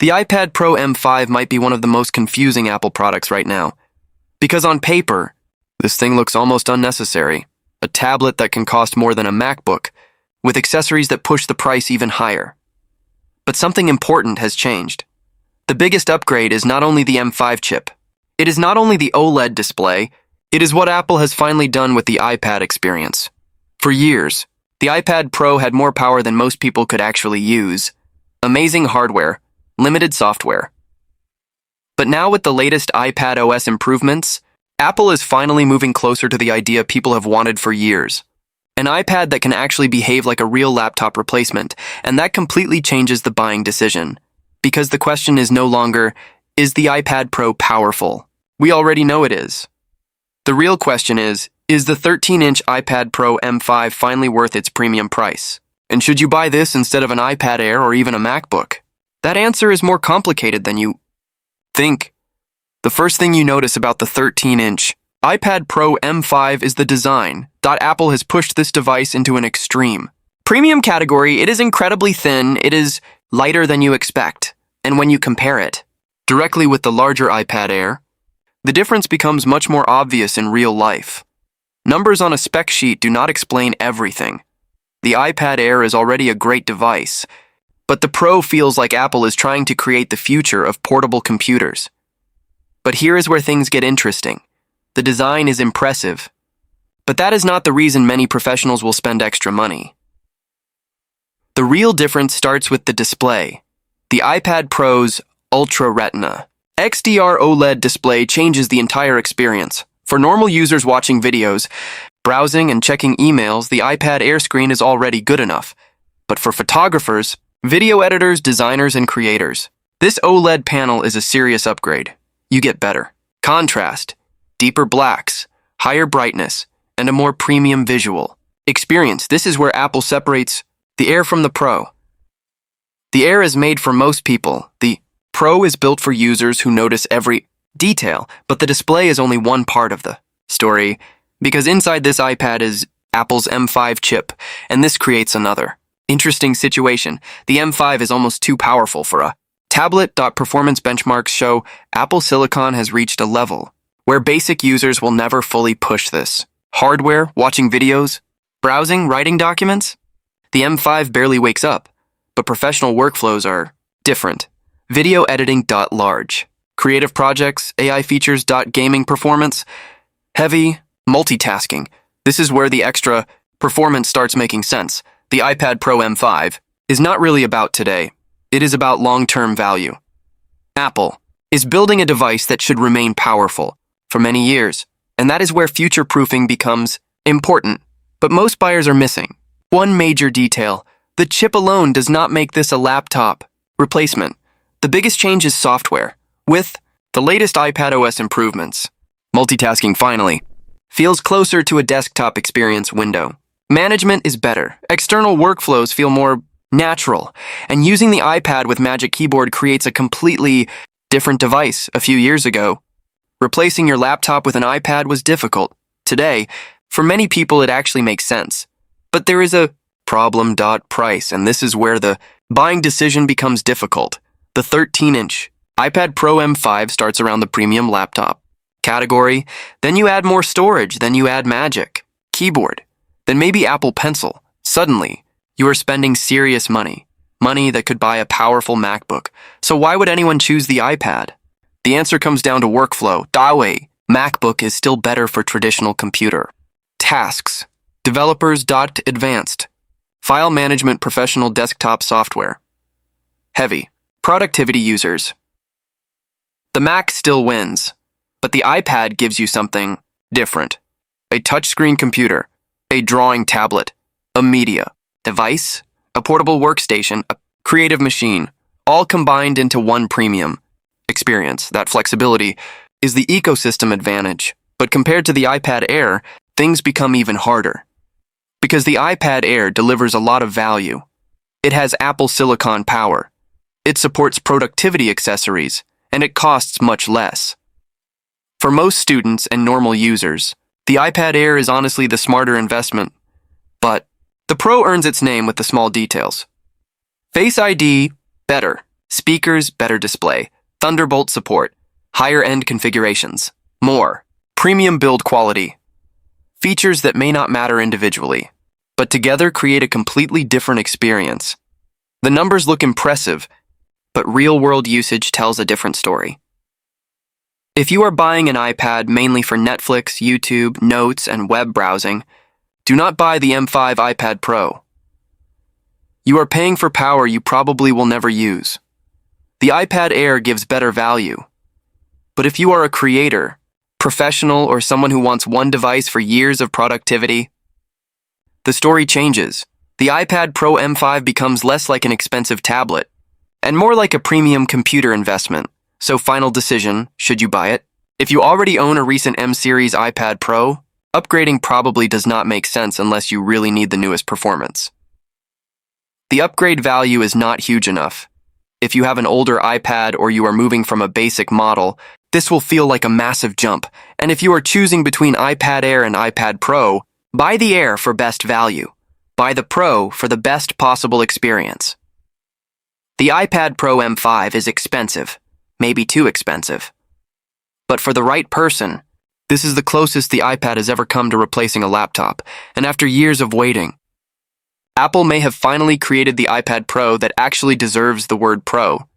The iPad Pro M5 might be one of the most confusing Apple products right now. Because on paper, this thing looks almost unnecessary. A tablet that can cost more than a MacBook, with accessories that push the price even higher. But something important has changed. The biggest upgrade is not only the M5 chip. It is not only the OLED display, it is what Apple has finally done with the iPad experience. For years, the iPad Pro had more power than most people could actually use. Amazing hardware, limited software. But now with the latest iPadOS improvements, Apple is finally moving closer to the idea people have wanted for years. An iPad that can actually behave like a real laptop replacement, and that completely changes the buying decision. Because the question is no longer, is the iPad Pro powerful? We already know it is. The real question is the 13-inch iPad Pro M5 finally worth its premium price? And should you buy this instead of an iPad Air or even a MacBook? That answer is more complicated than you think. The first thing you notice about the 13-inch iPad Pro M5 is the design. Apple has pushed this device into an extreme. Premium category, it is incredibly thin, it is lighter than you expect. And when you compare it directly with the larger iPad Air, the difference becomes much more obvious in real life. Numbers on a spec sheet do not explain everything. The iPad Air is already a great device, but the Pro feels like Apple is trying to create the future of portable computers. But here is where things get interesting. The design is impressive, but that is not the reason many professionals will spend extra money. The real difference starts with the display. The iPad Pro's Ultra Retina XDR OLED display changes the entire experience. For normal users watching videos, browsing and checking emails, the iPad Air screen is already good enough. But for photographers, video editors, designers, and creators, this OLED panel is a serious upgrade. You get better contrast, deeper blacks, higher brightness, and a more premium visual experience. This is where Apple separates the Air from the Pro. The Air is made for most people. The Pro is built for users who notice every detail, but the display is only one part of the story, because inside this iPad is Apple's M5 chip, and this creates another interesting situation. The M5 is almost too powerful for a tablet. Performance benchmarks show Apple Silicon has reached a level where basic users will never fully push this. Hardware, watching videos, browsing, writing documents? The M5 barely wakes up, but professional workflows are different. Video editing. Large. Creative projects, AI features. Gaming performance. Heavy. Multitasking. This is where the extra performance starts making sense. The iPad Pro M5 is not really about today. It is about long-term value. Apple is building a device that should remain powerful for many years, and that is where future-proofing becomes important. But most buyers are missing one major detail. The chip alone does not make this a laptop replacement. The biggest change is software. With the latest iPadOS improvements, multitasking finally feels closer to a desktop experience window. Management is better. External workflows feel more natural, and using the iPad with Magic Keyboard creates a completely different device. A few years ago, replacing your laptop with an iPad was difficult. Today, for many people it actually makes sense. But there is a problem. Price, and this is where the buying decision becomes difficult. The 13-inch iPad Pro M5 starts around the premium laptop category, then you add more storage, then you add Magic Keyboard, then maybe Apple Pencil. Suddenly, you are spending serious money that could buy a powerful MacBook. So why would anyone choose the iPad? The answer comes down to workflow. MacBook is still better for traditional computer tasks. Developers. Advanced file management, professional desktop software. Heavy productivity users. The Mac still wins, but the iPad gives you something different. A touchscreen computer, a drawing tablet, a media device, a portable workstation, a creative machine, all combined into one premium experience. That flexibility is the ecosystem advantage. But compared to the iPad Air, things become even harder. Because the iPad Air delivers a lot of value. It has Apple Silicon power. It supports productivity accessories, and it costs much less. For most students and normal users, the iPad Air is honestly the smarter investment. But the Pro earns its name with the small details. Face ID, better. Speakers, better display, Thunderbolt support, higher-end configurations, more, premium build quality. Features that may not matter individually, but together create a completely different experience. The numbers look impressive, but real-world usage tells a different story. If you are buying an iPad mainly for Netflix, YouTube, notes, and web browsing, do not buy the M5 iPad Pro. You are paying for power you probably will never use. The iPad Air gives better value. But if you are a creator, professional, or someone who wants one device for years of productivity, the story changes. The iPad Pro M5 becomes less like an expensive tablet and more like a premium computer investment. So final decision, should you buy it? If you already own a recent M-series iPad Pro, upgrading probably does not make sense unless you really need the newest performance. The upgrade value is not huge enough. If you have an older iPad or you are moving from a basic model, this will feel like a massive jump. And if you are choosing between iPad Air and iPad Pro, buy the Air for best value. Buy the Pro for the best possible experience. The iPad Pro M5 is expensive, maybe too expensive. But for the right person, this is the closest the iPad has ever come to replacing a laptop, and after years of waiting, Apple may have finally created the iPad Pro that actually deserves the word Pro.